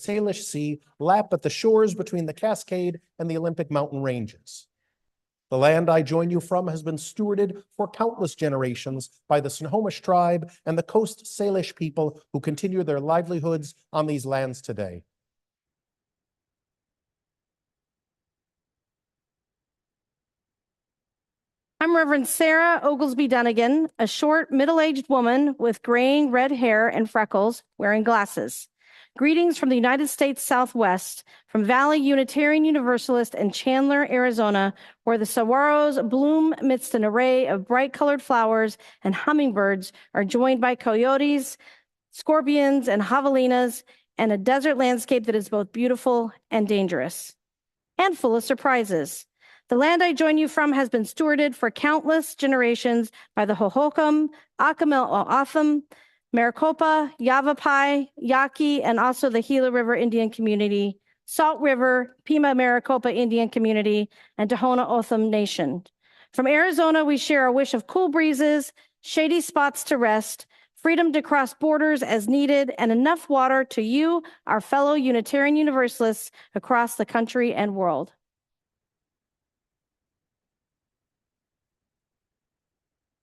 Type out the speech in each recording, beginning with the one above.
Salish Sea lap at the shores between the Cascade and the Olympic mountain ranges. The land I join you from has been stewarded for countless generations by the Snohomish tribe and the Coast Salish people who continue their livelihoods on these lands today. I'm Reverend Sarah Oglesby Dunnigan, a short, middle-aged woman with graying red hair and freckles, wearing glasses. Greetings from the United States Southwest, from Valley Unitarian Universalist and Chandler, Arizona, where the saguaros bloom amidst an array of bright-colored flowers and hummingbirds are joined by coyotes, scorpions, and javelinas, and a desert landscape that is both beautiful and dangerous, and full of surprises. The land I join you from has been stewarded for countless generations by the Hohokam, Akamil-Oatham, Maricopa, Yavapai, Yaqui, and also the Gila River Indian Community, Salt River, Pima Maricopa Indian Community, and Tohono O'odham Nation. From Arizona, we share a wish of cool breezes, shady spots to rest, freedom to cross borders as needed, and enough water to you, our fellow Unitarian Universalists across the country and world.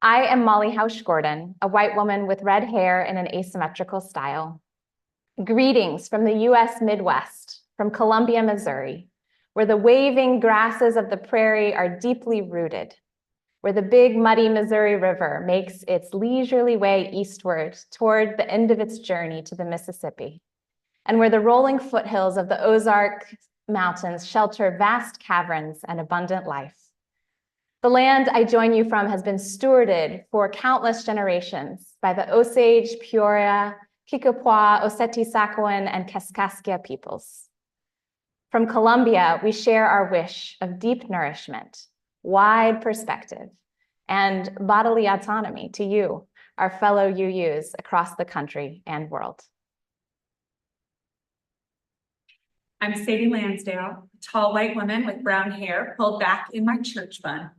I am Molly Hausch-Gordon, a white woman with red hair in an asymmetrical style. Greetings from the U.S. Midwest, from Columbia, Missouri, where the waving grasses of the prairie are deeply rooted, where the big muddy Missouri River makes its leisurely way eastward toward the end of its journey to the Mississippi, and where the rolling foothills of the Ozark Mountains shelter vast caverns and abundant life. The land I join you from has been stewarded for countless generations by the Osage, Peoria, Kikapwa, Oceti-Sakowin, and Kaskaskia peoples. From Columbia, we share our wish of deep nourishment, wide perspective, and bodily autonomy to you, our fellow UUs across the country and world. I'm Sadie Lansdale, a tall white woman with brown hair pulled back in my church bun.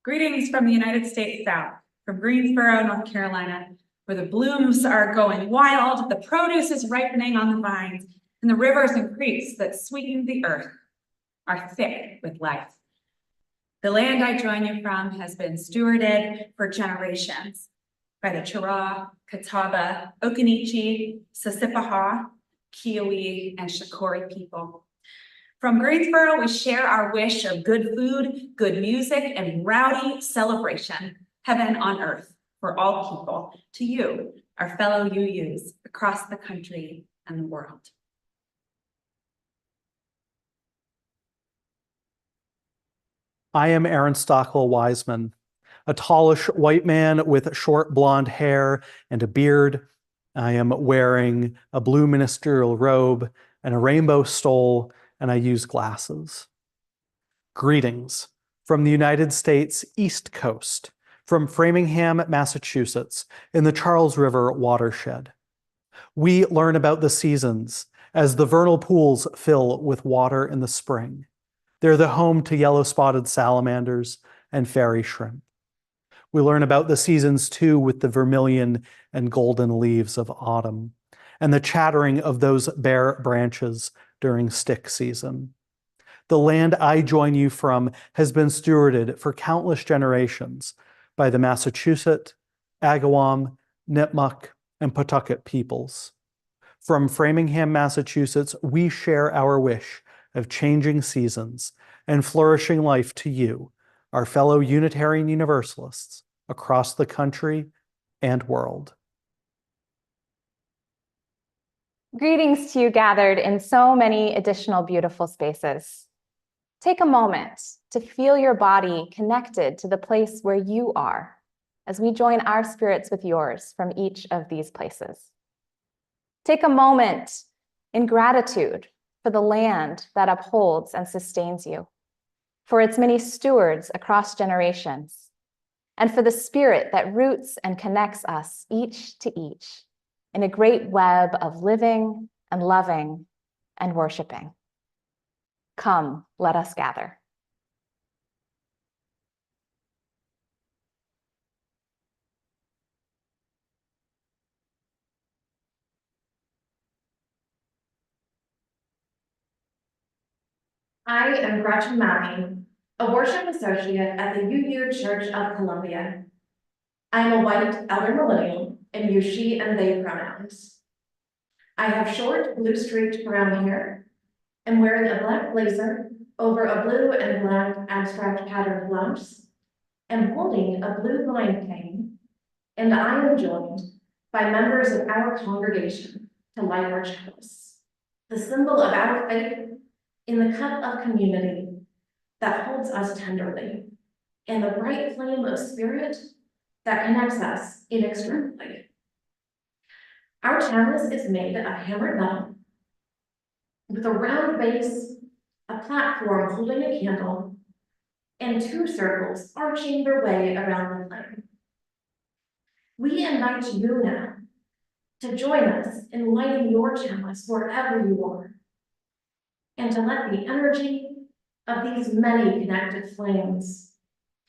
Greetings from the United States South, from Greensboro, North Carolina, where the blooms are going wild, the produce is ripening on the vines, and the rivers and creeks that sweeten the earth are thick with life. The land I join you from has been stewarded for generations by the Chiraw, Catawba, Occaneechi, Sissipahaw, Kiowa, and Shakori people. From Greensboro, we share our wish of good food, good music, and rowdy celebration, heaven on earth for all people, to you, our fellow UUs across the country and the world. I am Aaron Stockwell Wiseman, a tallish white man with short blonde hair and a beard. I am wearing a blue ministerial robe and a rainbow stole, and I use glasses. Greetings from the United States East Coast, from Framingham, Massachusetts, in the Charles River watershed. We learn about the seasons as the vernal pools fill with water in the spring. They're the home to yellow-spotted salamanders and fairy shrimp. We learn about the seasons too with the vermilion and golden leaves of autumn and the chattering of those bare branches during stick season. The land I join you from has been stewarded for countless generations by the Massachusetts, Agawam, Nipmuc, and Pawtucket peoples. From Framingham, Massachusetts, we share our wish of changing seasons and flourishing life to you, our fellow Unitarian Universalists across the country and world. Greetings to you gathered in so many additional beautiful spaces. Take a moment to feel your body connected to the place where you are as we join our spirits with yours from each of these places. Take a moment in gratitude for the land that upholds and sustains you, for its many stewards across generations, and for the spirit that roots and connects us each to each in a great web of living and loving and worshiping. Come, let us gather. I am Gretchen Mapping, a worship associate at the UU Church of Columbia. I am a white elder millennial and use she and they pronouns. I have short blue streaked brown hair, am wearing a black blazer over a blue and black abstract patterned blouse, am holding a blue line cane, and I am joined by members of our congregation to light our chalice, the symbol of our faith in the cup of community that holds us tenderly, and the bright flame of spirit that connects us inextricably. Our chalice is made of hammered metal with a round base, a platform holding a candle, and two circles arching their way around the flame. We invite you now to join us in lighting your chalice wherever you are, and to let the energy of these many connected flames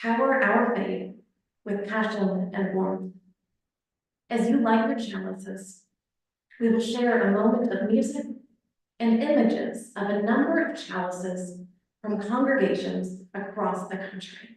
power our faith with passion and warmth. As you light your chalices, we will share a moment of music and images of a number of chalices from congregations across the country.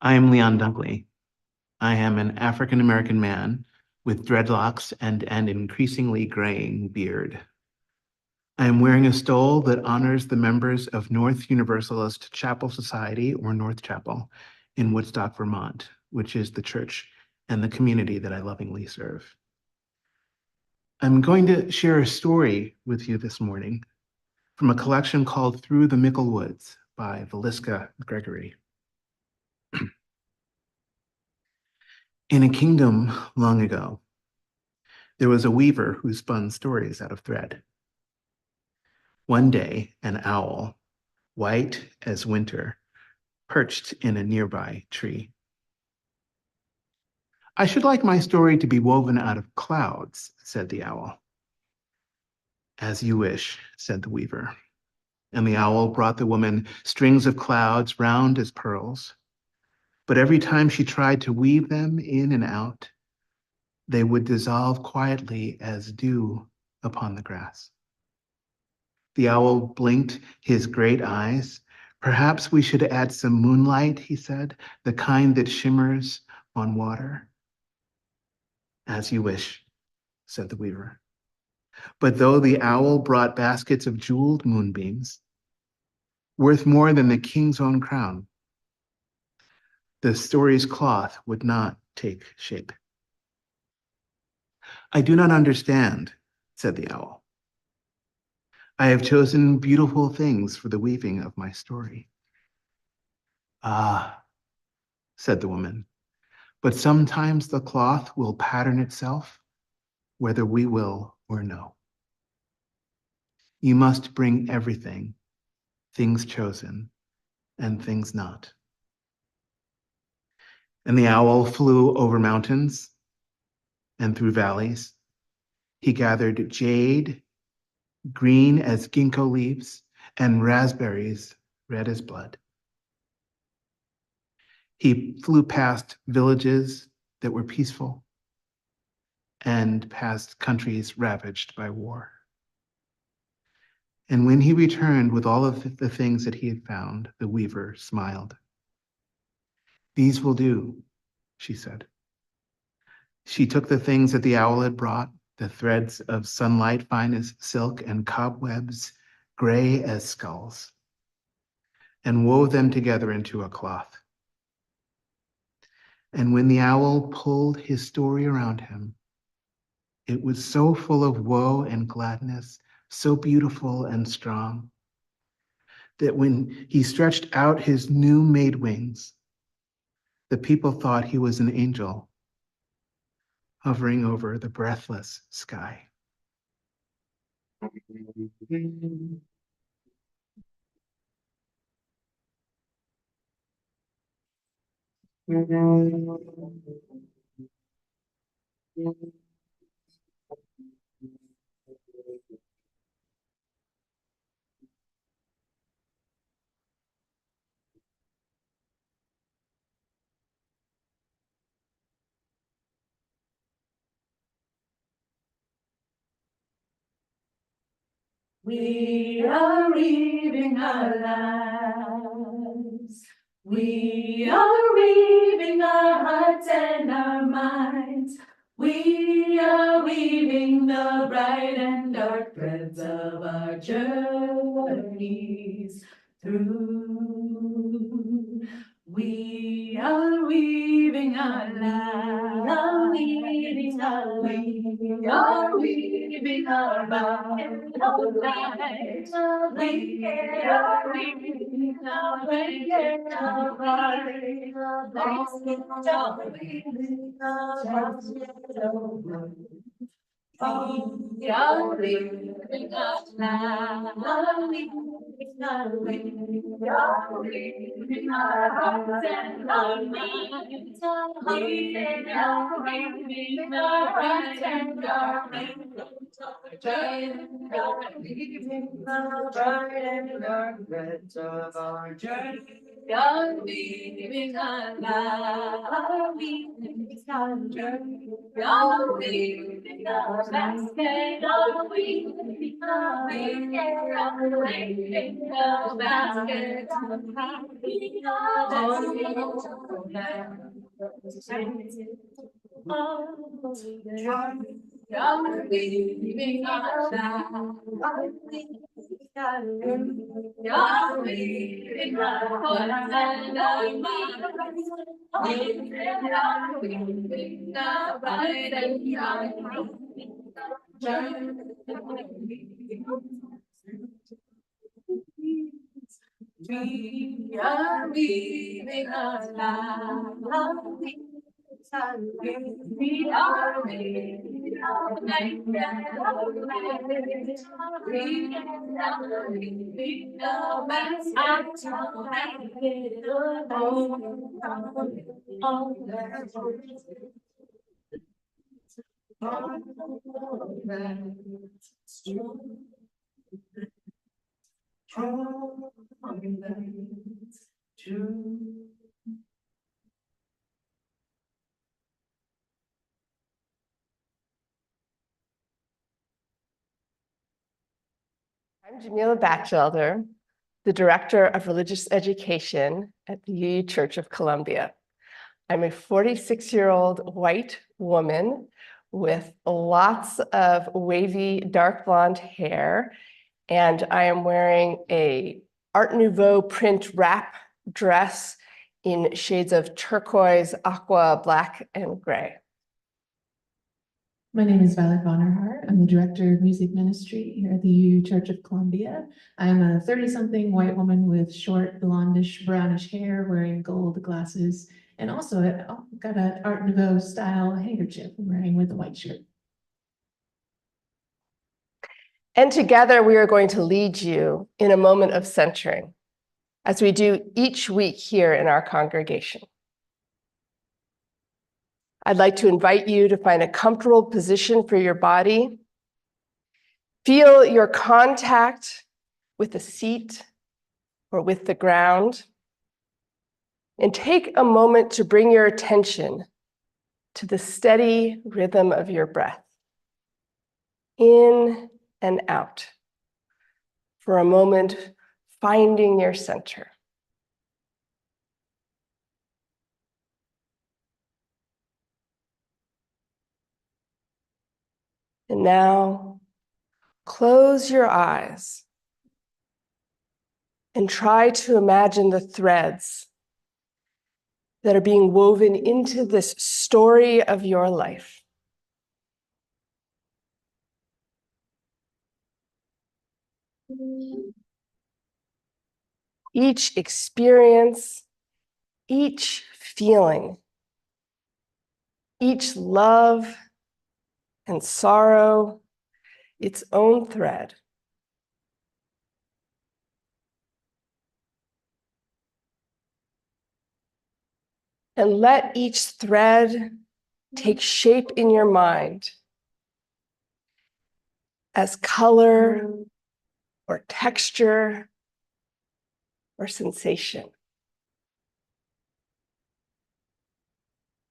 I am Leon Dunkley. I am an African-American man with dreadlocks and an increasingly graying beard. I am wearing a stole that honors the members of North Universalist Chapel Society, or North Chapel, in Woodstock, Vermont, which is the church and the community that I lovingly serve. I'm going to share a story with you this morning from a collection called Through the Mickle Woods by Valiska Gregory. In a kingdom long ago, there was a weaver who spun stories out of thread. One day, an owl, white as winter, perched in a nearby tree. "I should like my story to be woven out of clouds," said the owl. "As you wish," said the weaver. And the owl brought the woman strings of clouds round as pearls. But every time she tried to weave them in and out, they would dissolve quietly as dew upon the grass. The owl blinked his great eyes. "Perhaps we should add some moonlight," he said, "the kind that shimmers on water." "As you wish," said the weaver. But though the owl brought baskets of jeweled moonbeams, worth more than the king's own crown, the story's cloth would not take shape. "I do not understand," said the owl. "I have chosen beautiful things for the weaving of my story." "Ah," said the woman, but sometimes the cloth will pattern itself, whether we will or no. You must bring everything, things chosen and things not. And the owl flew over mountains and through valleys. He gathered jade, green as ginkgo leaves, and raspberries red as blood. He flew past villages that were peaceful and past countries ravaged by war. And when he returned with all of the things that he had found, the weaver smiled. "These will do," she said. She took the things that the owl had brought, the threads of sunlight fine as silk and cobwebs gray as skulls, and wove them together into a cloth. And when the owl pulled his story around him, it was so full of woe and gladness, so beautiful and strong, that when he stretched out his new made wings, the people thought he was an angel hovering over the breathless sky. We are weaving our lives. We are weaving our hearts and our minds. We are weaving the bright and dark threads of our journeys through. We are weaving our lives. We are weaving our lives. We are weaving our lives. We are weaving our we are living our lives. We are living our hearts and our minds. We are living our hearts and our minds. Leaving the bright and dark threads of our journey. We are leaving our lives. We are leaving our basket. Are we leaving our basket? Leaving our leaving our hearts and our minds. Leaving our bright and young. We are weaving our lives. We are weaving our I'm Jamila Batchelder, the Director of Religious Education at the UU Church of Columbia. I'm a 46-year-old white woman with lots of wavy dark blonde hair, and I am wearing a Art Nouveau print wrap dress in shades of turquoise, aqua, black, and gray. My name is Violet Vonnerhart. I'm the Director of Music Ministry here at the UU Church of Columbia. I'm a 30-something white woman with short blondish brownish hair wearing gold glasses And also I've got an Art Nouveau style handkerchief I'm wearing with a white shirt. And together we are going to lead you in a moment of centering, as we do each week here in our congregation. I'd like to invite you to find a comfortable position for your body. Feel your contact with the seat or with the ground. And take a moment to bring your attention to the steady rhythm of your breath, in and out. For a moment, finding your center. And now, close your eyes and try to imagine the threads that are being woven into this story of your life. Each experience, each feeling, each love and sorrow, its own thread. And let each thread take shape in your mind as color or texture or sensation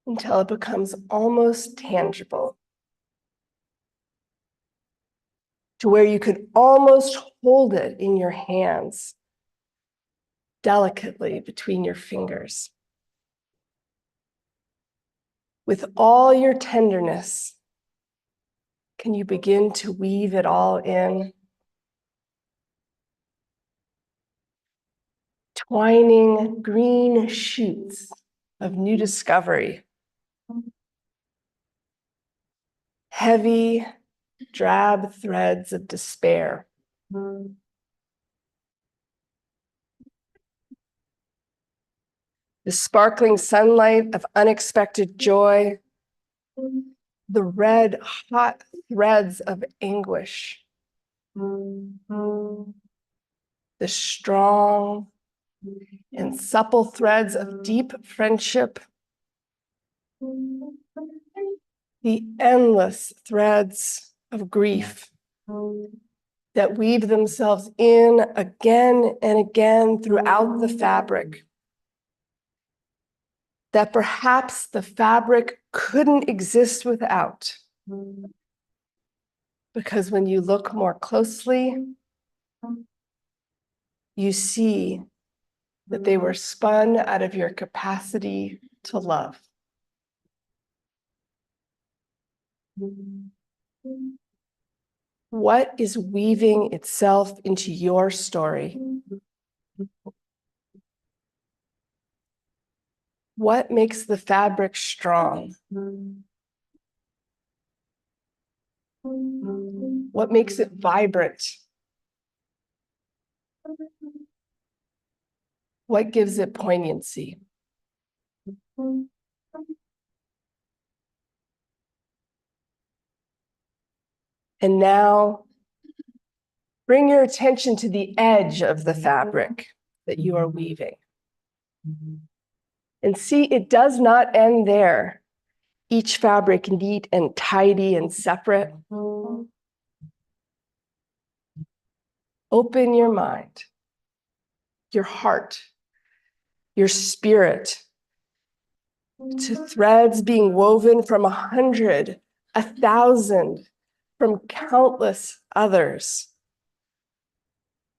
until it becomes almost tangible, to where you could almost hold it in your hands, delicately between your fingers. With all your tenderness, can you begin to weave it all in? Twining green shoots of new discovery. Heavy, drab threads of despair. The sparkling sunlight of unexpected joy. The red, hot threads of anguish. The strong and supple threads of deep friendship. The endless threads of grief that weave themselves in again and again throughout the fabric. That perhaps the fabric couldn't exist without. Because when you look more closely, you see that they were spun out of your capacity to love. What is weaving itself into your story? What makes the fabric strong? What makes it vibrant? What gives it poignancy? And now, bring your attention to the edge of the fabric that you are weaving. And see, it does not end there. Each fabric neat and tidy and separate. Open your mind, your heart, your spirit to threads being woven from 100, 1,000, from countless others,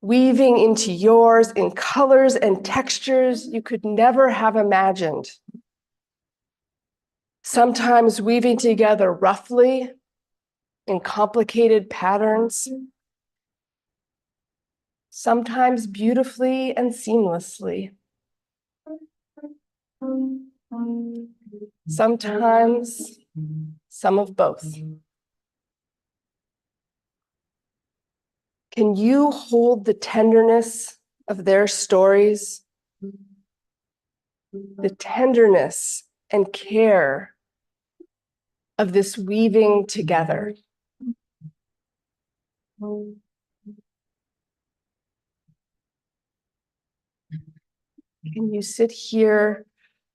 weaving into yours in colors and textures you could never have imagined. Sometimes weaving together roughly in complicated patterns, sometimes beautifully and seamlessly. Sometimes some of both. Can you hold the tenderness of their stories the tenderness and care of this weaving together. Can you sit here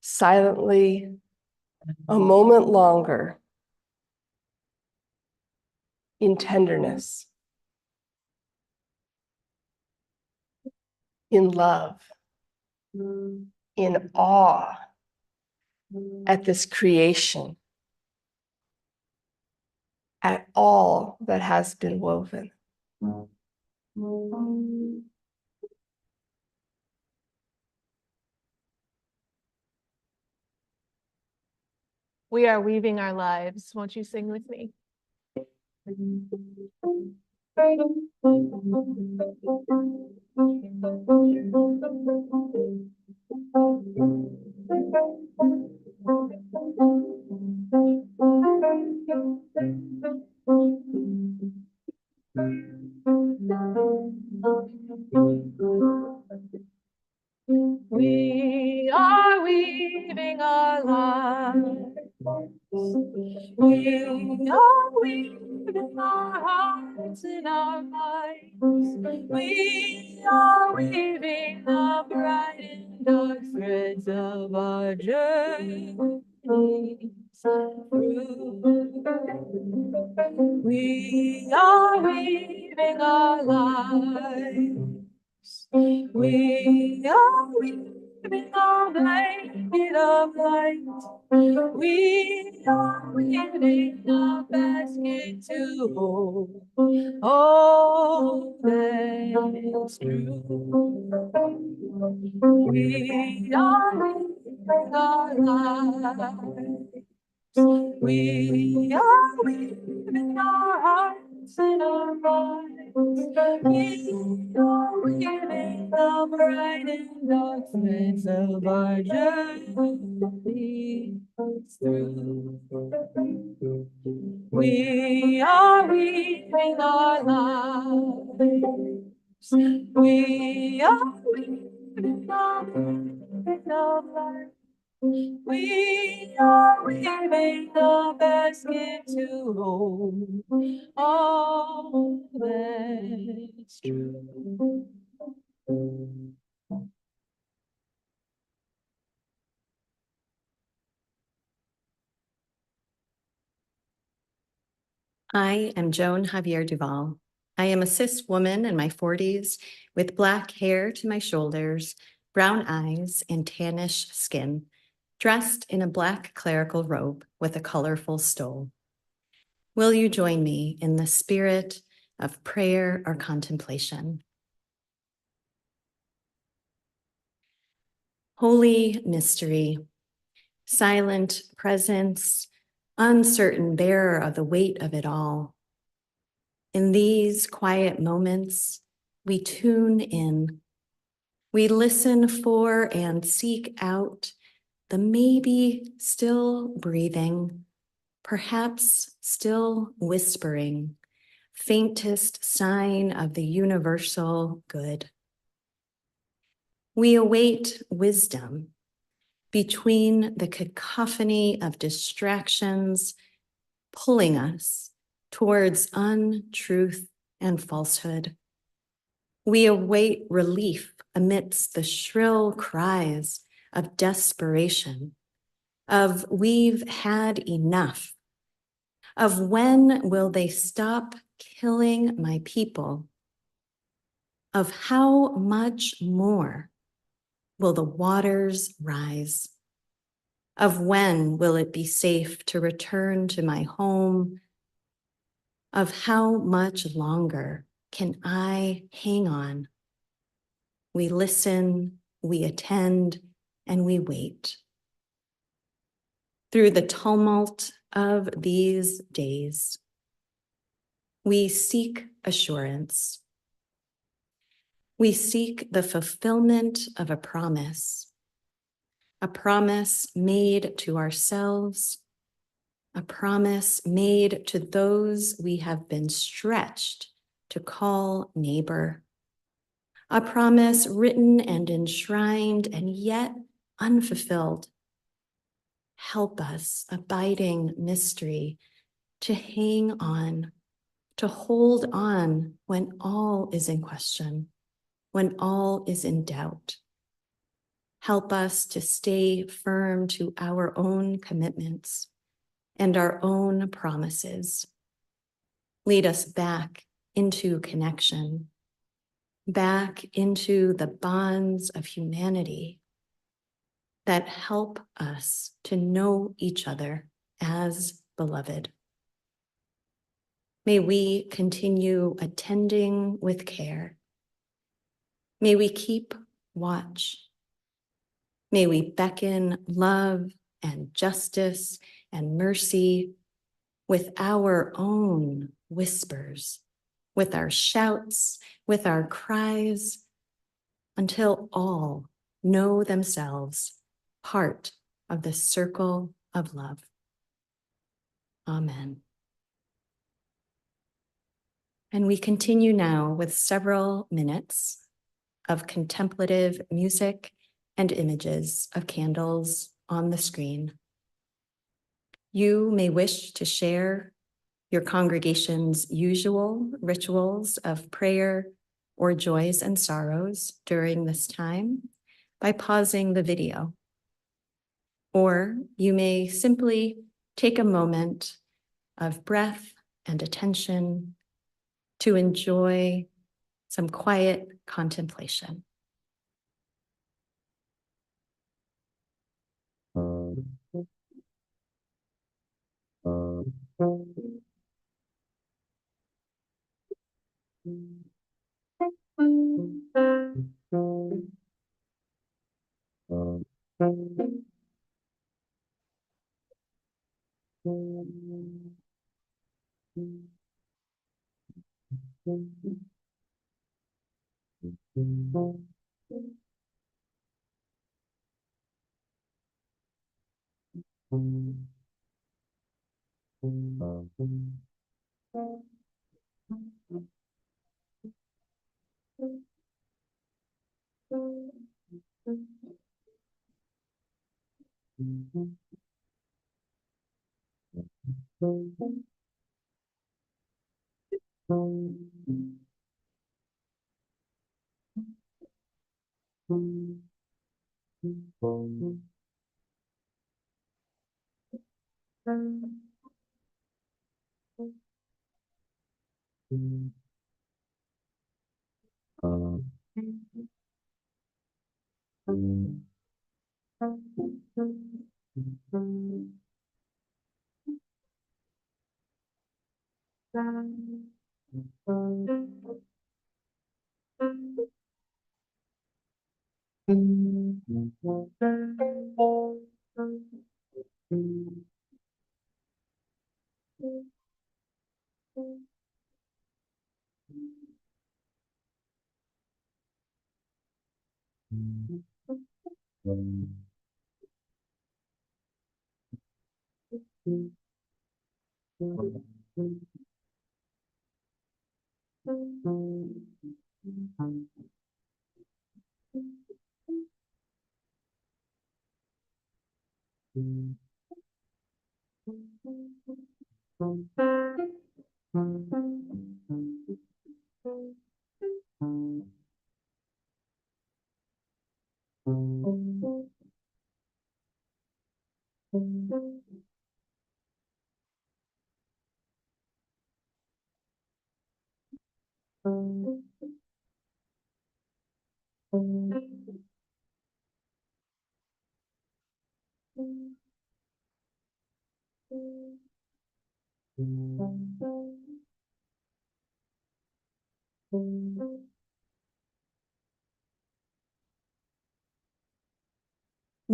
silently a moment longer in tenderness, in love, in awe at this creation, at all that has been woven? We are weaving our lives. Won't you sing with me? We are weaving our lives. We are weaving our hearts and our minds. We are weaving the bright and dark threads of our journey through. We are weaving our lives. We are weaving our blanket of light. We are weaving a basket to hold all that's true. We are weaving our lives. We are weaving our hearts and our minds. We are weaving the bright and dark threads of our journey through. We are weaving our lives. We are weaving our bright of light. We are weaving a basket to hold all that's true. I am Joan Javier Duval. I am a cis woman in my 40s with black hair to my shoulders, brown eyes, and tannish skin, dressed in a black clerical robe with a colorful stole. Will you join me in the spirit of prayer or contemplation? Holy mystery, silent presence, uncertain bearer of the weight of it all. In these quiet moments, we tune in. We listen for and seek out the maybe still breathing, perhaps still whispering, faintest sign of the universal good. We await wisdom between the cacophony of distractions pulling us towards untruth and falsehood. We await relief amidst the shrill cries of desperation, of we've had enough, of when will they stop killing my people, of how much more will the waters rise, of when will it be safe to return to my home, of how much longer can I hang on? We listen, we attend, and we wait. Through the tumult of these days, we seek assurance. We seek the fulfillment of a promise made to ourselves, a promise made to those we have been stretched to call neighbor, a promise written and enshrined and yet unfulfilled. Help us, abiding mystery, to hang on, to hold on when all is in question, when all is in doubt. Help us to stay firm to our own commitments and our own promises. Lead us back into connection, back into the bonds of humanity that help us to know each other as beloved. May we continue attending with care. May we keep watch. May we beckon love and justice and mercy with our own whispers, with our shouts, with our cries, until all know themselves part of the circle of love. Amen. And we continue now with several minutes of contemplative music and images of candles on the screen. You may wish to share your congregation's usual rituals of prayer or joys and sorrows during this time by pausing the video. Or you may simply take a moment of breath and attention to enjoy some quiet contemplation.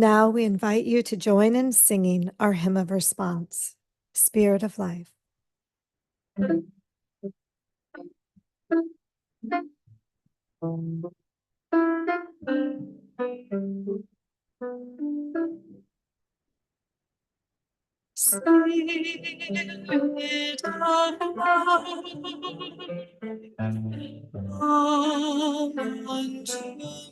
Now we invite you to join in singing our hymn of response, Spirit of Life. Spirit of love, come unto me.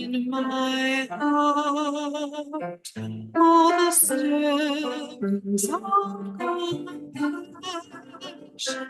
in my heart, all the servants of compassion.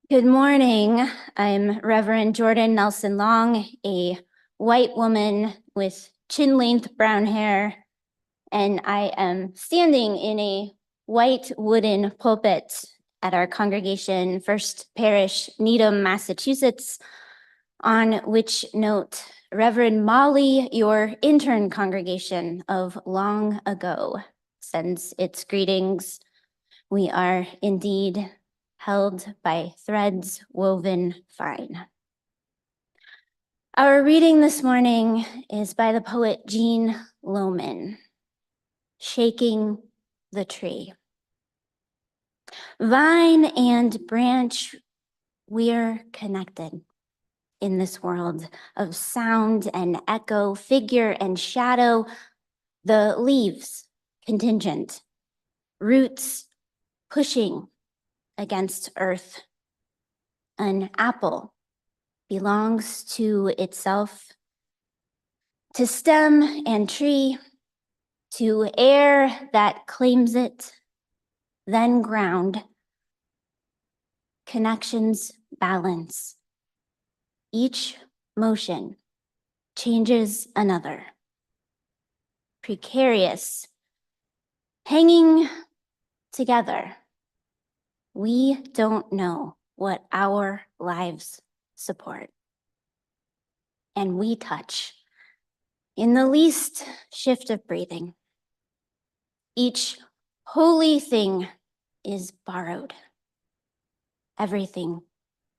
Good morning. I'm Reverend Jordan Nelson Long, a white woman with chin-length brown hair, and I am standing in a white wooden pulpit at our congregation, First Parish, Needham, Massachusetts, on which note Reverend Molly, your intern congregation of long ago, sends its greetings. We are indeed held by threads woven fine. Our reading this morning is by the poet Jean Lohman, Shaking the Tree. Vine and branch, we're connected in this world of sound and echo, figure and shadow, the leaves contingent, roots pushing against earth. An apple belongs to itself, to stem and tree, to air that claims it, then ground. Connections balance. Each motion changes another. Precarious, hanging together. We don't know what our lives support. And we touch in the least shift of breathing. Each holy thing is borrowed. Everything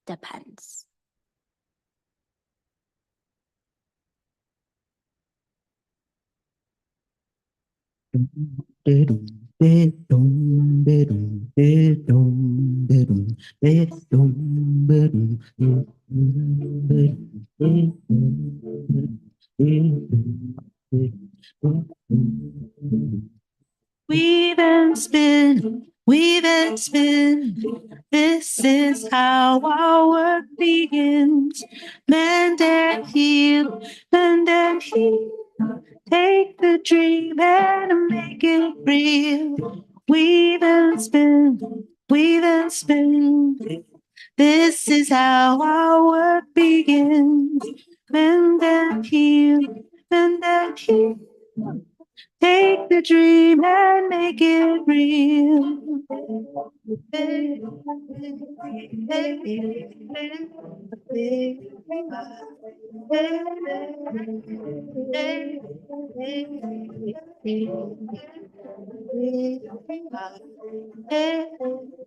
depends. Weave and spin, weave and spin. This is how our work begins. Mend and heal, mend and heal. Take the dream and make it real. Weave and spin, weave and spin. This is how our work begins. Mend and heal, mend and heal. Take the dream and make it real.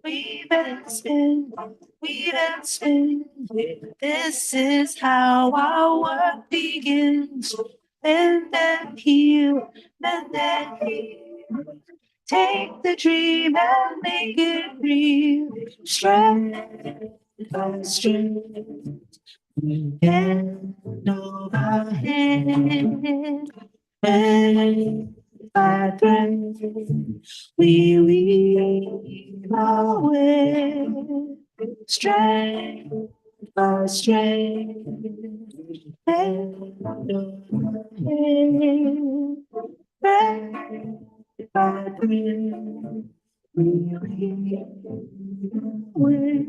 Weave and spin, weave and spin. This is how our work begins. Mend and heal, mend and heal. Take the dream and make it real. Strength by strength, hand over hand, thread by thread, we weave our way. Strength by strength, hand over hand, thread by thread, we weave our way.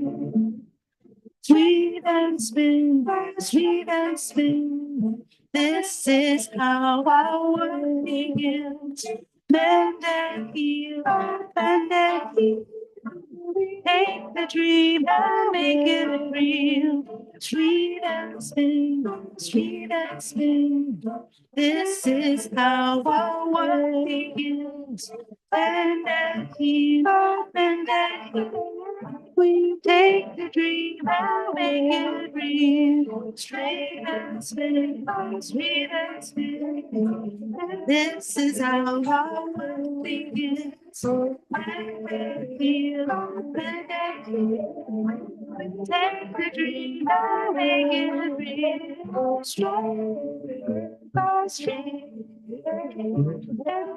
Weave and spin, weave and spin. This is how our world begins. Bend and heal, bend and heal. Take the dream and make it real. Sweet and spin, sweet and spin. This is how our world begins. Bend and heal, bend and heal. We take the dream and make it real. Straight and spin, sweet and spin. This is how our world begins. Bend and heal, bend and heal. Take the dream and make it real. Straight by straight.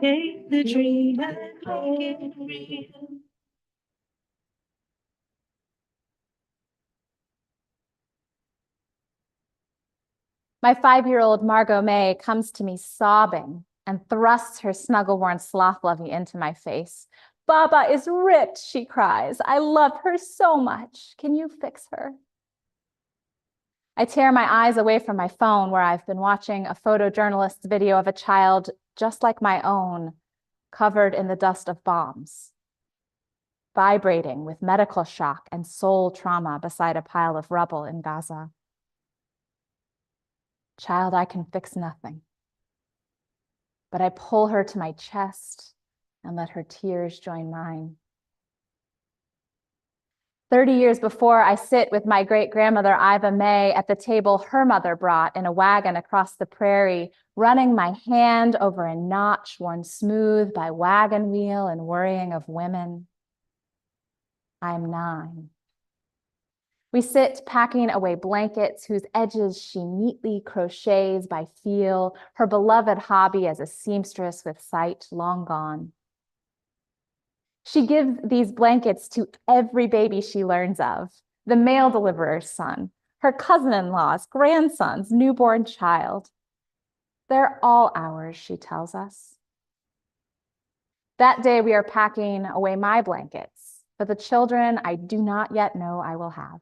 Take the dream and make it real. My 5-year-old Margot May comes to me sobbing and thrusts her snuggle-worn sloth lovey into my face. Baba is ripped, she cries. I love her so much. Can you fix her? I tear my eyes away from my phone where I've been watching a photojournalist's video of a child just like my own, covered in the dust of bombs, vibrating with medical shock and soul trauma beside a pile of rubble in Gaza. Child, I can fix nothing. But I pull her to my chest and let her tears join mine. 30 years before, I sit with my great-grandmother, Iva May, at the table her mother brought in a wagon across the prairie, running my hand over a notch worn smooth by wagon wheel and worrying of women. I'm 9. We sit packing away blankets whose edges she neatly crochets by feel, her beloved hobby as a seamstress with sight long gone. She gives these blankets to every baby she learns of, the mail deliverer's son, her cousin-in-law's grandson's newborn child. They're all ours, she tells us. That day we are packing away my blankets for the children I do not yet know I will have.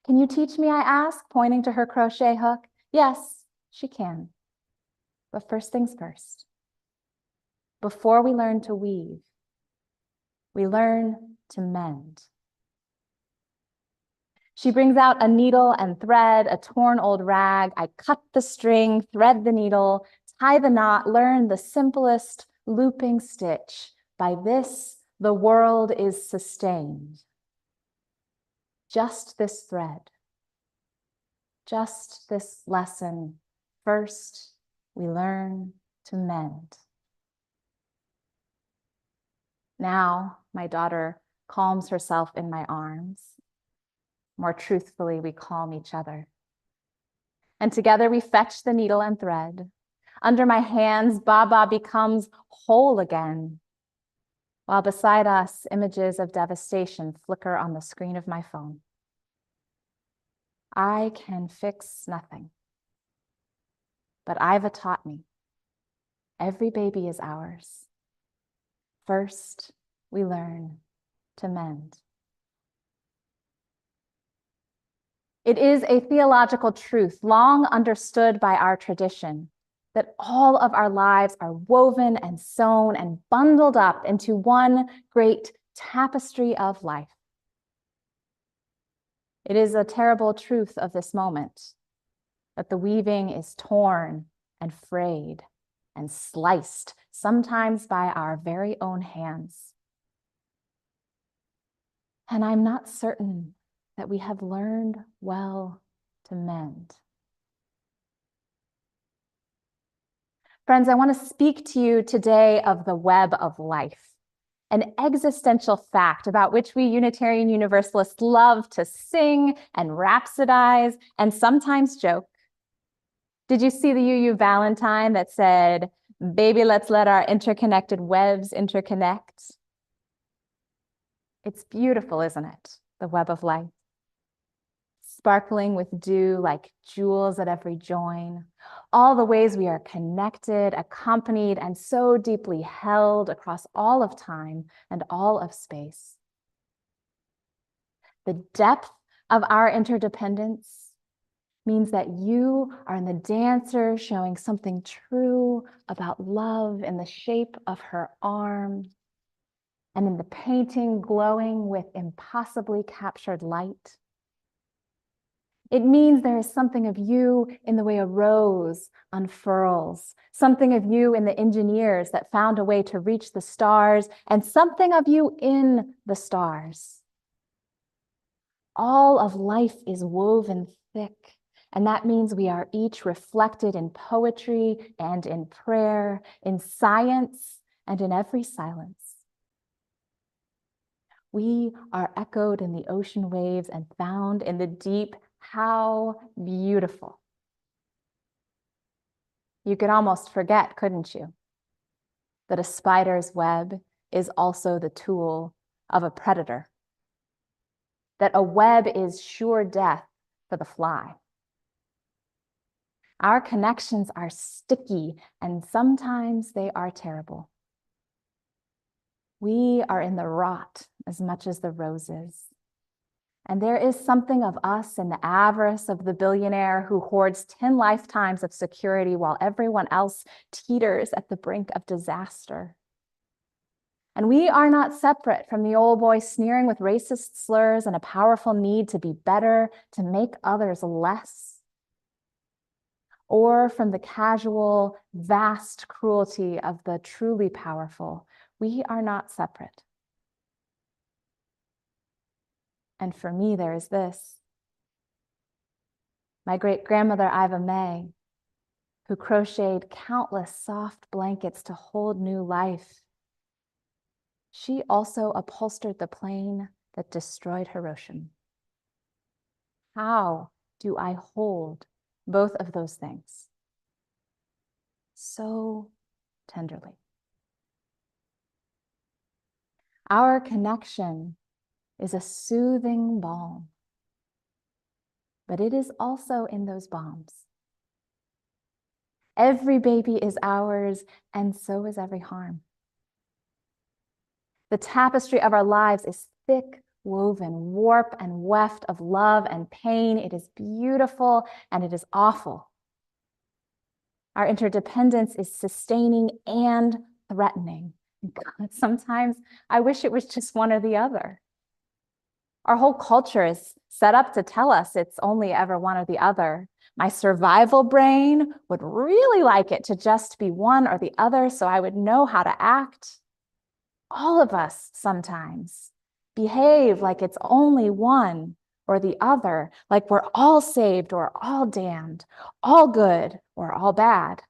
Can you teach me, I ask, pointing to her crochet hook? Yes, she can. But first things first. Before we learn to weave, we learn to mend. She brings out a needle and thread, a torn old rag. I cut the string, thread the needle, tie the knot, learn the simplest looping stitch. By this, the world is sustained. Just this thread, just this lesson. First, we learn to mend. Now, my daughter calms herself in my arms. More truthfully, we calm each other. And together we fetch the needle and thread. Under my hands, Baba becomes whole again. While beside us, images of devastation flicker on the screen of my phone. I can fix nothing. But Iva taught me, every baby is ours. First, we learn to mend. It is a theological truth long understood by our tradition that all of our lives are woven and sewn and bundled up into one great tapestry of life. It is a terrible truth of this moment that the weaving is torn and frayed and sliced, sometimes by our very own hands. And I'm not certain that we have learned well to mend. Friends, I want to speak to you today of the web of life, an existential fact about which we Unitarian Universalists love to sing and rhapsodize and sometimes joke. Did you see the UU Valentine that said, "Baby, let's let our interconnected webs interconnect"? It's beautiful, isn't it? The web of life. Sparkling with dew like jewels at every join. All the ways we are connected, accompanied, and so deeply held across all of time and all of space. The depth of our interdependence means that you are in the dancer showing something true about love in the shape of her arm, and in the painting glowing with impossibly captured light. It means there is something of you in the way a rose unfurls, something of you in the engineers that found a way to reach the stars, and something of you in the stars. All of life is woven thick, and that means we are each reflected in poetry and in prayer, in science and in every silence. We are echoed in the ocean waves and found in the deep. How beautiful. You could almost forget, couldn't you, that a spider's web is also the tool of a predator, that a web is sure death for the fly. Our connections are sticky, and sometimes they are terrible. We are in the rot as much as the roses. And there is something of us in the avarice of the billionaire who hoards 10 lifetimes of security while everyone else teeters at the brink of disaster. And we are not separate from the old boy sneering with racist slurs and a powerful need to be better, to make others less, or from the casual, vast cruelty of the truly powerful. We are not separate. And for me, there is this. My great-grandmother, Iva May, who crocheted countless soft blankets to hold new life. She also upholstered the plane that destroyed Hiroshima. How do I hold both of those things so tenderly? Our connection is a soothing balm, but it is also in those bombs. Every baby is ours, and so is every harm. The tapestry of our lives is thick, woven, warp and weft of love and pain. It is beautiful and it is awful. Our interdependence is sustaining and threatening. God, sometimes I wish it was just one or the other. Our whole culture is set up to tell us it's only ever one or the other. My survival brain would really like it to just be one or the other so I would know how to act. All of us sometimes behave like it's only one or the other, like we're all saved or all damned, all good or all bad.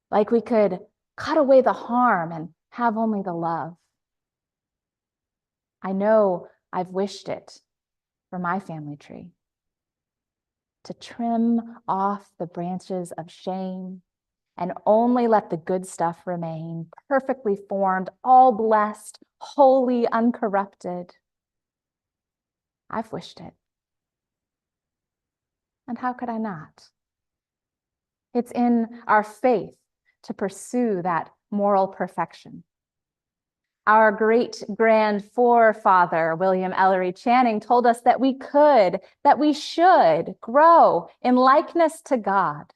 Like we could cut away the harm and have only the love. I know I've wished it for my family tree, to trim off the branches of shame and only let the good stuff remain, perfectly formed, all blessed, wholly uncorrupted. I've wished it. And how could I not? It's in our faith to pursue that moral perfection. Our great grand forefather, William Ellery Channing, told us that we could, that we should grow in likeness to God.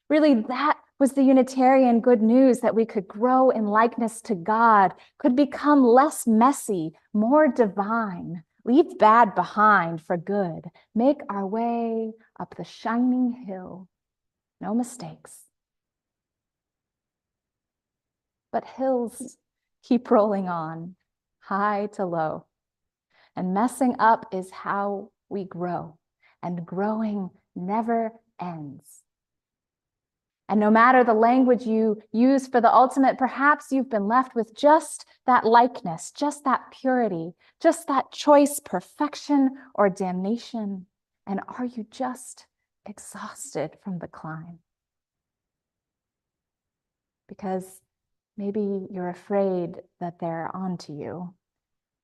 Really, that was the Unitarian good news, that we could grow in likeness to God, could become less messy, more divine, leave bad behind for good, make our way up the shining hill. No mistakes. But hills keep rolling on, high to low. And messing up is how we grow, and growing never ends. And no matter the language you use for the ultimate, perhaps you've been left with just that likeness, just that purity, just that choice, perfection or damnation. And are you just exhausted from the climb? Because maybe you're afraid that they're onto you,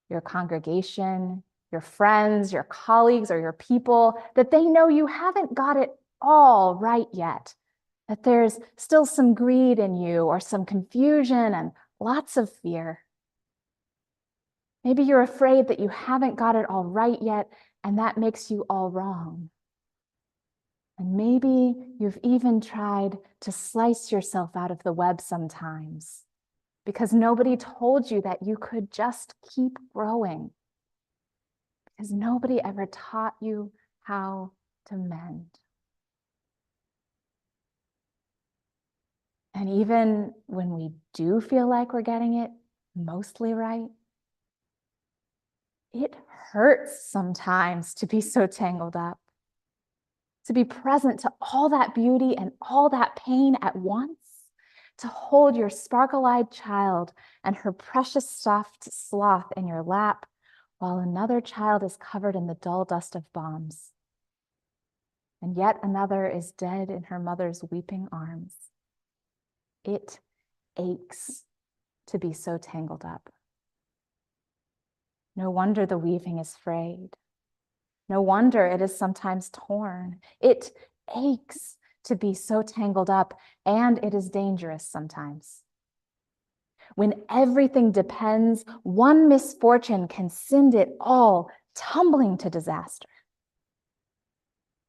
your congregation, your friends, your colleagues, or your people, that they know you haven't got it all right yet, that there's still some greed in you or some confusion and lots of fear. Maybe you're afraid that you haven't got it all right yet, and that makes you all wrong. And maybe you've even tried to slice yourself out of the web sometimes because nobody told you that you could just keep growing, because nobody ever taught you how to mend. And even when we do feel like we're getting it mostly right, it hurts sometimes to be so tangled up, to be present to all that beauty and all that pain at once, to hold your sparkle-eyed child and her precious stuffed sloth in your lap while another child is covered in the dull dust of bombs, and yet another is dead in her mother's weeping arms. It aches to be so tangled up. No wonder the weaving is frayed. No wonder it is sometimes torn. It aches to be so tangled up, and it is dangerous sometimes. When everything depends, one misfortune can send it all tumbling to disaster.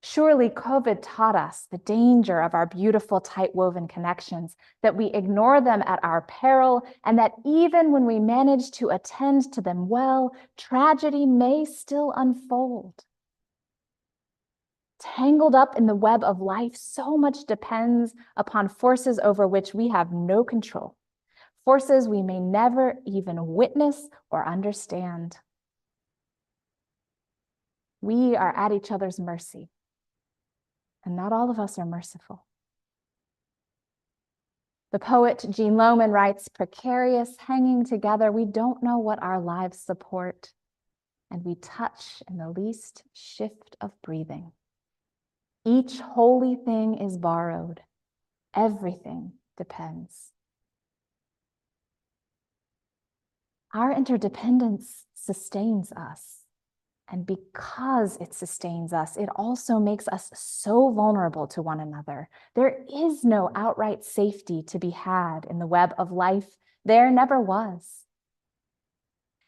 Surely COVID taught us the danger of our beautiful, tight-woven connections, that we ignore them at our peril, and that even when we manage to attend to them well, tragedy may still unfold. Tangled up in the web of life, so much depends upon forces over which we have no control, forces we may never even witness or understand. We are at each other's mercy, and not all of us are merciful. The poet Jean Lohman writes, "Precarious, hanging together, we don't know what our lives support, and we touch in the least shift of breathing. Each holy thing is borrowed. Everything depends." Our interdependence sustains us. And because it sustains us, it also makes us so vulnerable to one another. There is no outright safety to be had in the web of life. There never was.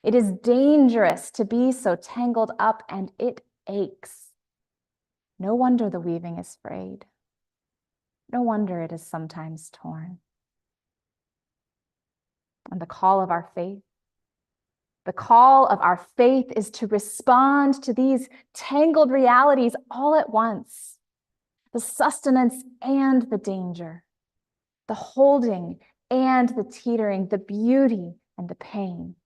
It is dangerous to be so tangled up, and it aches. No wonder the weaving is frayed. No wonder it is sometimes torn. And the call of our faith is to respond to these tangled realities all at once. The sustenance and the danger, the holding and the teetering, the beauty and the pain.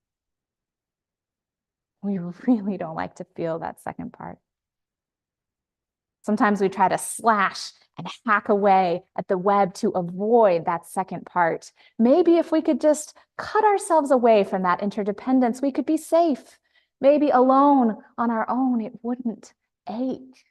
We really don't like to feel that second part. Sometimes we try to slash and hack away at the web to avoid that second part. Maybe if we could just cut ourselves away from that interdependence, we could be safe. Maybe alone on our own, it wouldn't ache.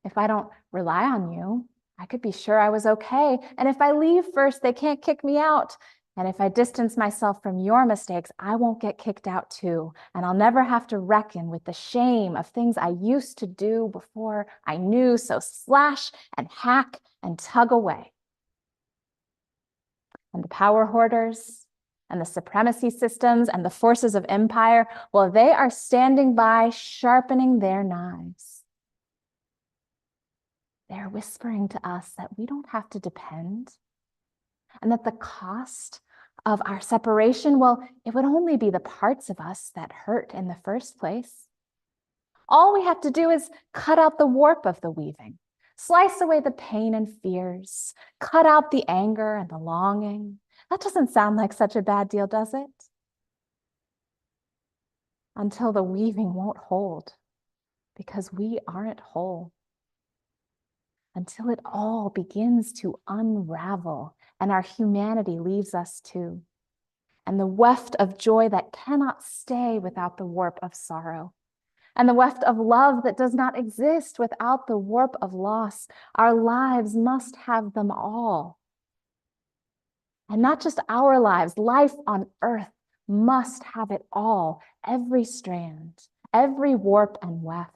If I don't rely on you, I could be sure I was okay. And if I leave first, they can't kick me out. And if I distance myself from your mistakes, I won't get kicked out too. And I'll never have to reckon with the shame of things I used to do before I knew. So slash and hack and tug away. And the power hoarders and the supremacy systems and the forces of empire, well, they are standing by, sharpening their knives. They're whispering to us that we don't have to depend, and that the cost of our separation, well, it would only be the parts of us that hurt in the first place. All we have to do is cut out the warp of the weaving, slice away the pain and fears, cut out the anger and the longing. That doesn't sound like such a bad deal, does it? Until the weaving won't hold, because we aren't whole. Until it all begins to unravel and our humanity leaves us too. And the weft of joy that cannot stay without the warp of sorrow. And the weft of love that does not exist without the warp of loss. Our lives must have them all. And not just our lives, life on earth must have it all, every strand, every warp and weft.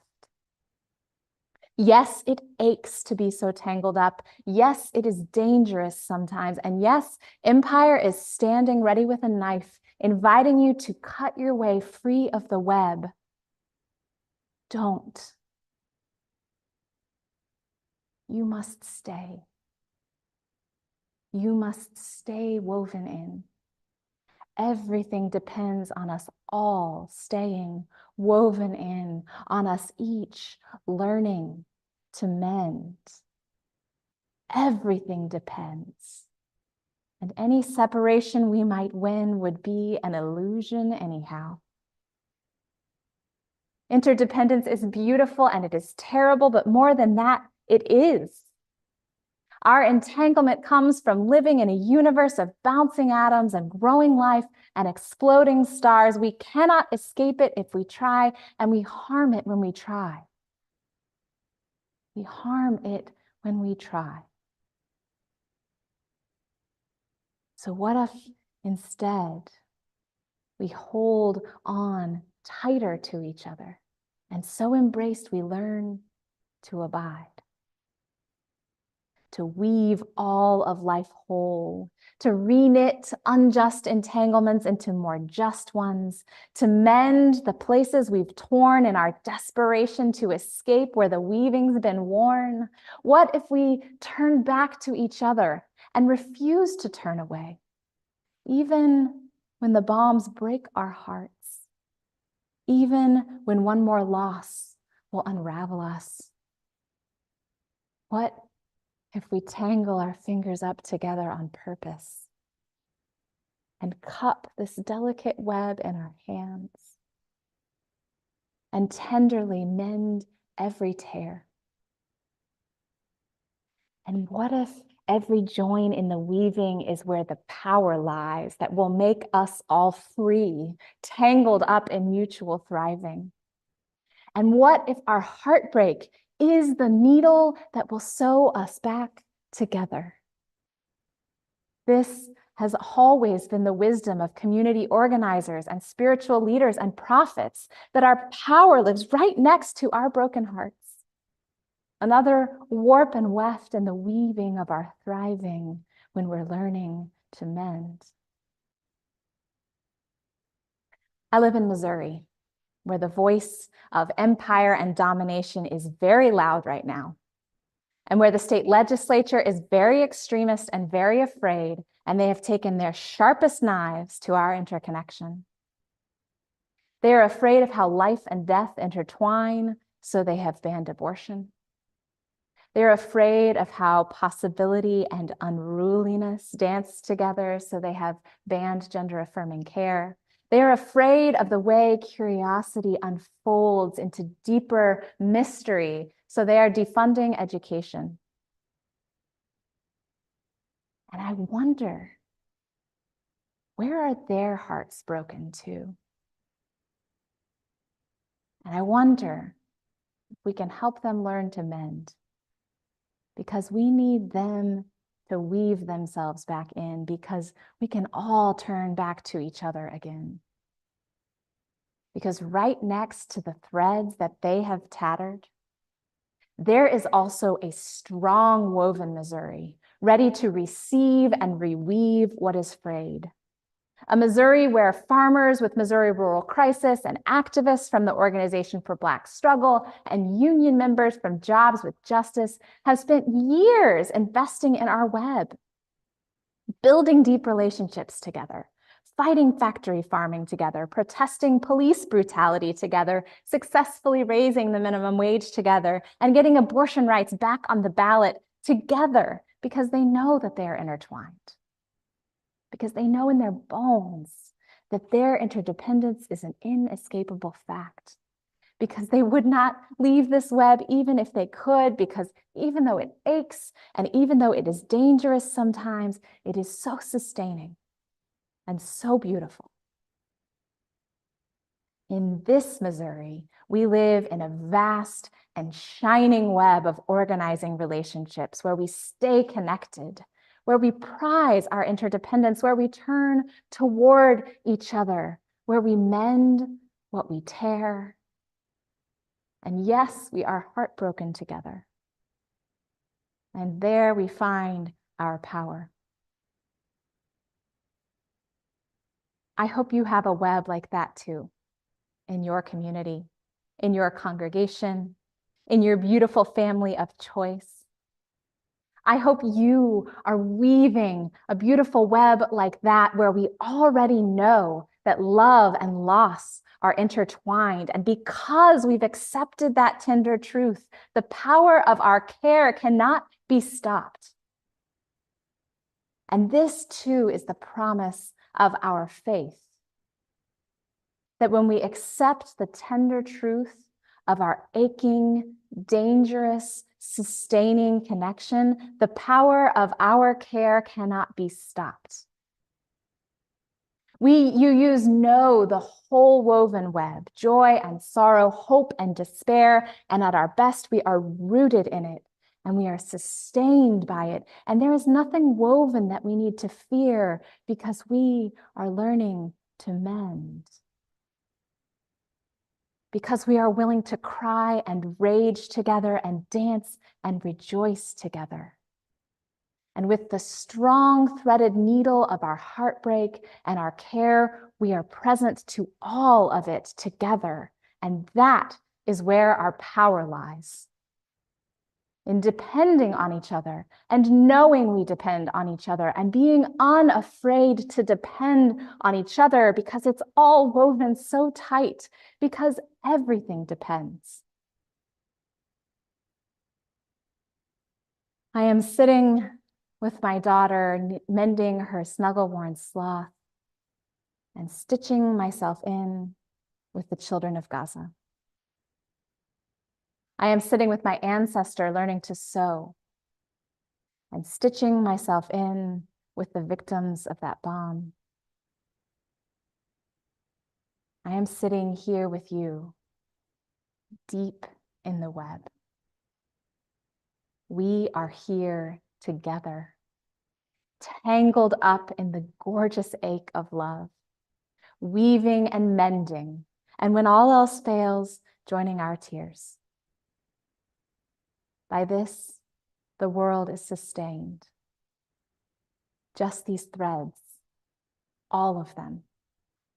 Yes, it aches to be so tangled up. Yes, it is dangerous sometimes. And yes, empire is standing ready with a knife inviting you to cut your way free of the web. Don't. You must stay. You must stay woven in. Everything depends on us all staying woven in, on us each learning to mend. Everything depends. And any separation we might win would be an illusion anyhow. Interdependence is beautiful and it is terrible, but more than that, it is. Our entanglement comes from living in a universe of bouncing atoms and growing life and exploding stars. We cannot escape it if we try, and we harm it when we try. We harm it when we try. So what if instead we hold on tighter to each other, and so embraced we learn to abide? To weave all of life whole, to reknit unjust entanglements into more just ones, to mend the places we've torn in our desperation to escape where the weaving's been worn. What if we turn back to each other and refuse to turn away, even when the bombs break our hearts, even when one more loss will unravel us? What if we tangle our fingers up together on purpose and cup this delicate web in our hands and tenderly mend every tear? And what if every join in the weaving is where the power lies that will make us all free, tangled up in mutual thriving? And what if our heartbreak is the needle that will sew us back together? This has always been the wisdom of community organizers and spiritual leaders and prophets, that our power lives right next to our broken hearts. Another warp and weft in the weaving of our thriving when we're learning to mend. I live in Missouri, where the voice of empire and domination is very loud right now, and where the state legislature is very extremist and very afraid, and they have taken their sharpest knives to our interconnection. They are afraid of how life and death intertwine, so they have banned abortion. They're afraid of how possibility and unruliness dance together, so they have banned gender-affirming care. They're afraid of the way curiosity unfolds into deeper mystery, so they are defunding education. And I wonder, where are their hearts broken to? And I wonder if we can help them learn to mend, because we need them to weave themselves back in, because we can all turn back to each other again. Because right next to the threads that they have tattered, there is also a strong woven Missouri, ready to receive and reweave what is frayed. A Missouri where farmers with Missouri Rural Crisis and activists from the Organization for Black Struggle and union members from Jobs with Justice have spent years investing in our web, building deep relationships together, fighting factory farming together, protesting police brutality together, successfully raising the minimum wage together, and getting abortion rights back on the ballot together, because they know that they are intertwined. Because they know in their bones that their interdependence is an inescapable fact. Because they would not leave this web even if they could, because even though it aches and even though it is dangerous sometimes, it is so sustaining and so beautiful. In this Missouri, we live in a vast and shining web of organizing relationships where we stay connected, where we prize our interdependence, where we turn toward each other, where we mend what we tear. And yes, we are heartbroken together. And there we find our power. I hope you have a web like that too, in your community, in your congregation, in your beautiful family of choice. I hope you are weaving a beautiful web like that where we already know that love and loss are intertwined. And because we've accepted that tender truth, the power of our care cannot be stopped. And this too is the promise of our faith, that when we accept the tender truth of our aching, dangerous, sustaining connection, the power of our care cannot be stopped. You know the whole woven web, joy and sorrow, hope and despair, and at our best, we are rooted in it and we are sustained by it. And there is nothing woven that we need to fear because we are learning to mend. Because we are willing to cry and rage together and dance and rejoice together. And with the strong threaded needle of our heartbreak and our care, we are present to all of it together. And that is where our power lies. In depending on each other and knowing we depend on each other and being unafraid to depend on each other because it's all woven so tight, because everything depends. I am sitting with my daughter, mending her snuggle-worn sloth and stitching myself in with the children of Gaza. I am sitting with my ancestor learning to sew and stitching myself in with the victims of that bomb. I am sitting here with you, deep in the web. We are here together, tangled up in the gorgeous ache of love, weaving and mending, and when all else fails, joining our tears. By this, the world is sustained. Just these threads, all of them,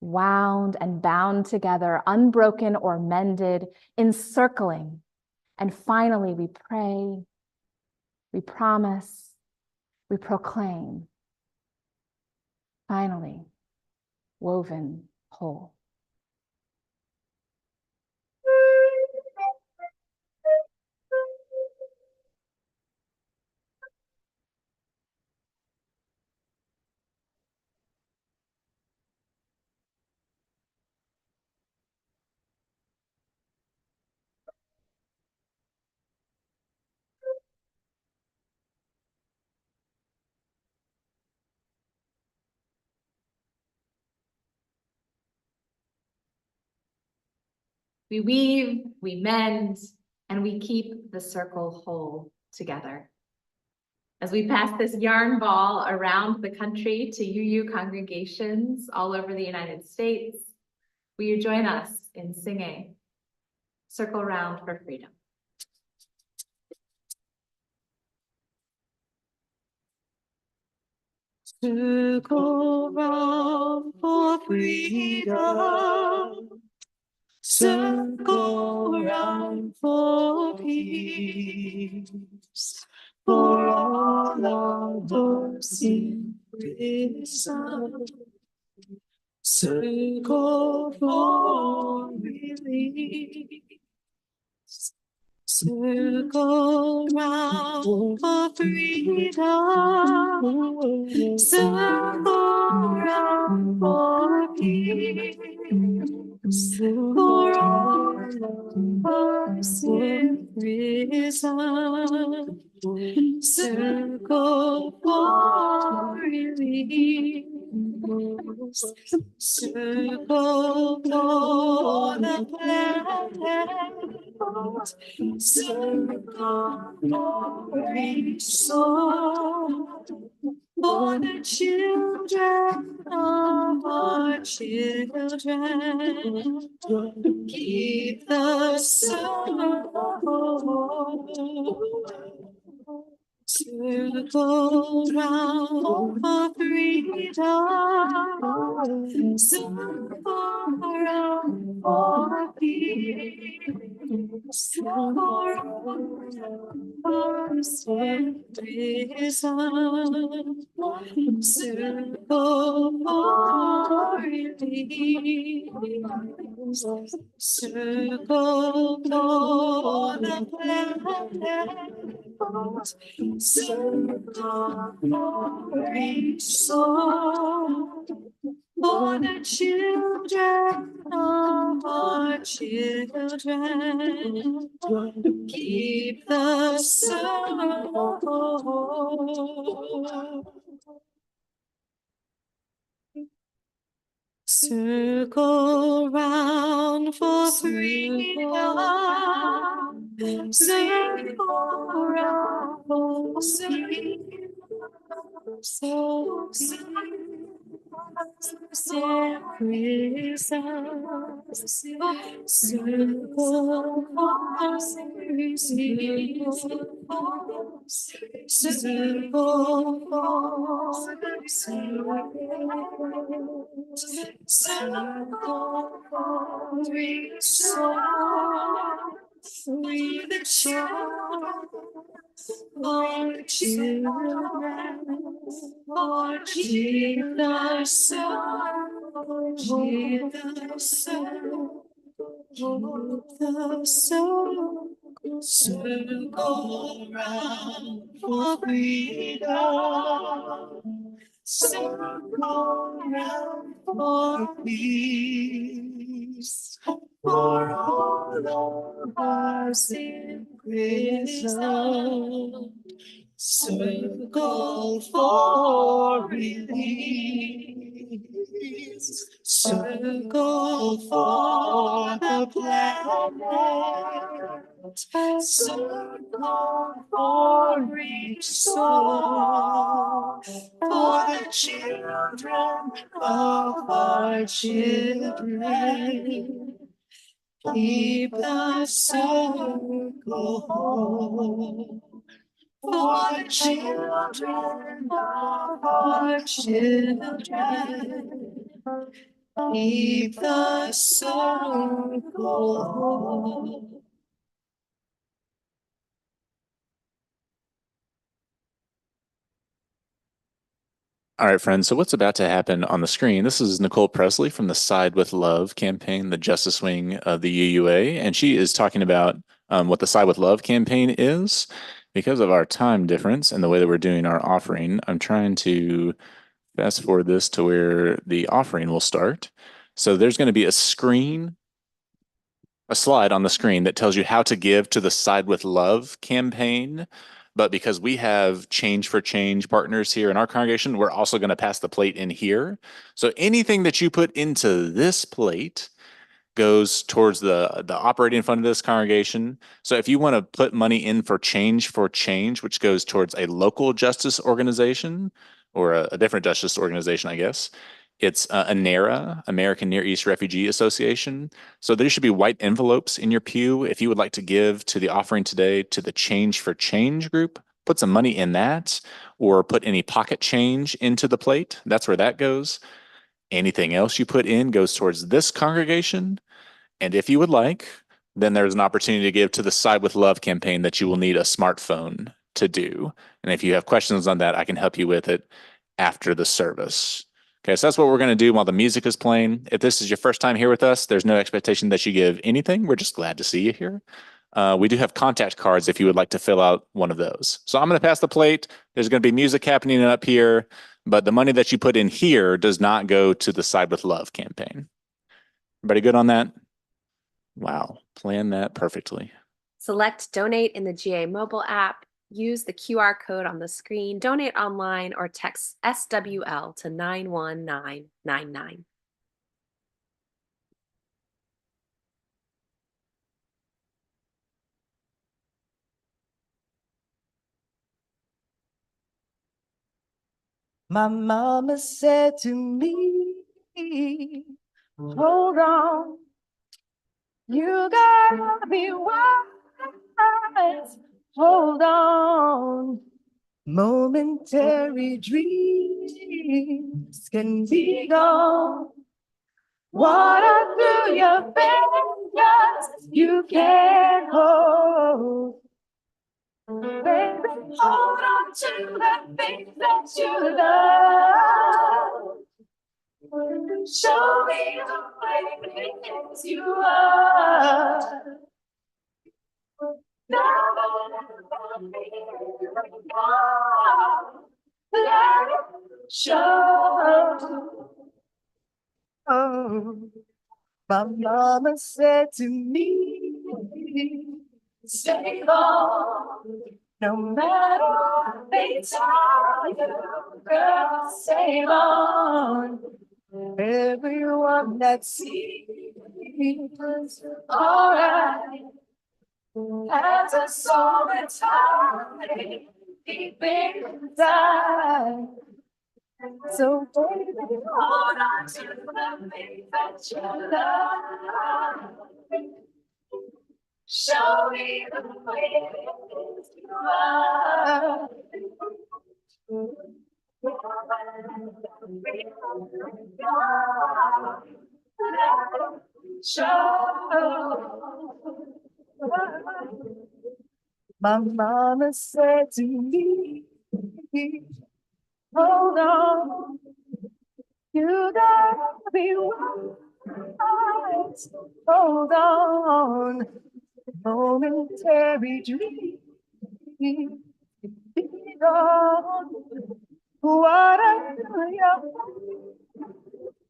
wound and bound together, unbroken or mended, encircling. And finally, we pray, we promise, we proclaim. Finally, woven whole. We weave, we mend, and we keep the circle whole together. As we pass this yarn ball around the country to UU congregations all over the United States, will you join us in singing Circle Round for Freedom? Circle round for freedom. Circle round for peace. For all of those in prison. Circle for relief. Circle round for freedom. Circle round for peace. For all of us in prison. Circle for relief. Circle for the planet. Circle for each soul. For the children of our children. Keep the circle. Circle round for freedom. Circle round for peace. Circle round for prison. Circle for release. Circle for the planet. Circle for each soul. For the children of our children. Keep the circle. Circle round for freedom. Circle round for freedom. So circle for we the children, for children, for Jesus, for Jesus, the soul, circle round for freedom, circle round for peace, for all of us in prison. Circle for release. Circle for the planet. Circle for each soul. For the children of our children. Keep the circle whole. For the children of our children. Keep the circle whole. All right, friends. So what's about to happen on the screen? This is Nicole Presley from the Side with Love campaign, the Justice Wing of the UUA, and she is talking about what the Side with Love campaign is. Because of our time difference and the way that we're doing our offering, I'm trying to fast forward this to where the offering will start. So there's going to be a slide on the screen that tells you how to give to the Side with Love campaign. But because we have Change for Change partners here in our congregation, we're also going to pass the plate in here. So anything that you put into this plate goes towards the operating fund of this congregation. So if you want to put money in for Change, which goes towards a local justice organization or a different justice organization, I guess, it's ANERA, American Near East Refugee Association. So there should be white envelopes in your pew. If you would like to give to the offering today to the Change for Change group, put some money in that or put any pocket change into the plate. That's where that goes. Anything else you put in goes towards this congregation. And if you would like, then there's an opportunity to give to the Side with Love campaign that you will need a smartphone to do. And if you have questions on that, I can help you with it after the service. Okay, so that's what we're going to do while the music is playing. If this is your first time here with us, there's no expectation that you give anything. We're just glad to see you here. We do have contact cards if you would like to fill out one of those. So I'm going to pass the plate. There's going to be music happening up here, but the money that you put in here does not go to the Side with Love campaign. Everybody good on that? Wow, plan that perfectly. Select Donate in the GA mobile app. Use the QR code on the screen, donate online, or text SWL to 91999. My mama said to me, hold on, you gotta be wise, hold on. Momentary dreams can be gone. Water through your fingers, you can't hold. Baby, hold on to the things that you love. Show me the way things you are. Never let me go. Let it show. Oh, my mama said to me, stay on, no matter what they tell you, girl, stay on. Everyone that sees alright has a soul that's hiding deep inside. So baby, hold on to the things that you love. Show me the way you are. My mama said to me, hold on, you gotta be wise. Hold on, momentary dream. Be gone. What I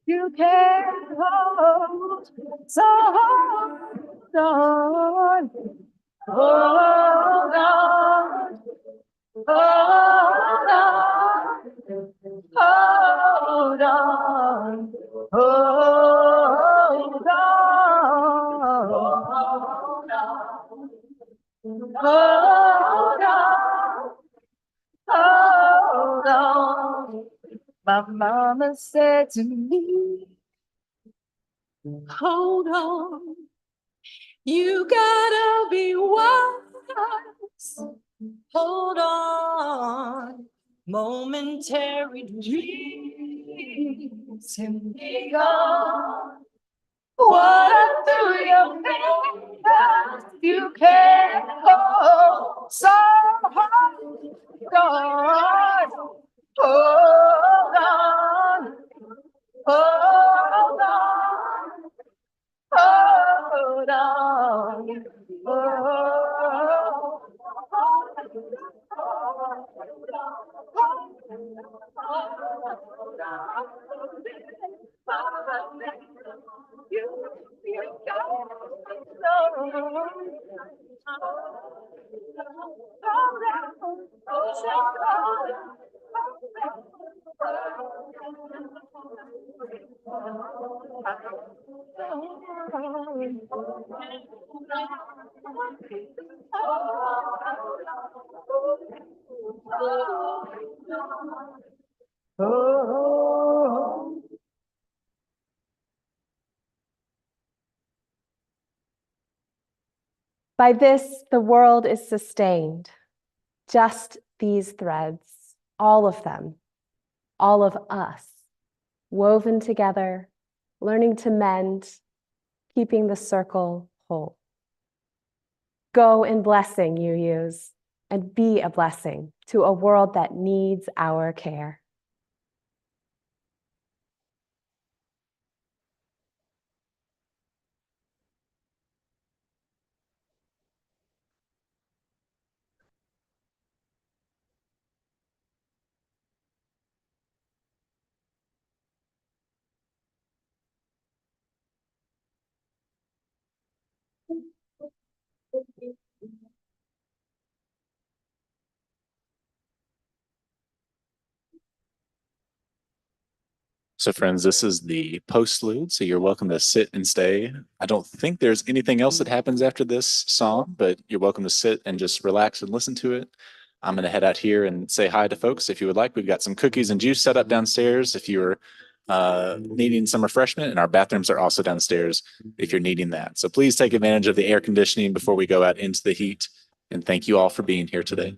you can't hold. So hold on, hold on, hold on, hold on, hold on, hold on, hold on. My mama said to me, hold on, you gotta be wise. Hold on, momentary dreams can be gone. Water through your fingers, you can't hold. So hold on, hold on, hold on, hold on, By this, the world is sustained. Just these threads, all of them, all of us, woven together, learning to mend, keeping the circle whole. Go in blessing, UUs, and be a blessing to a world that needs our care. So friends, this is the postlude, so you're welcome to sit and stay. I don't think there's anything else that happens after this song, but you're welcome to sit and just relax and listen to it. I'm going to head out here and say hi to folks if you would like. We've got some cookies and juice set up downstairs if you're needing some refreshment, and our bathrooms are also downstairs if you're needing that. So please take advantage of the air conditioning before we go out into the heat, and thank you all for being here today.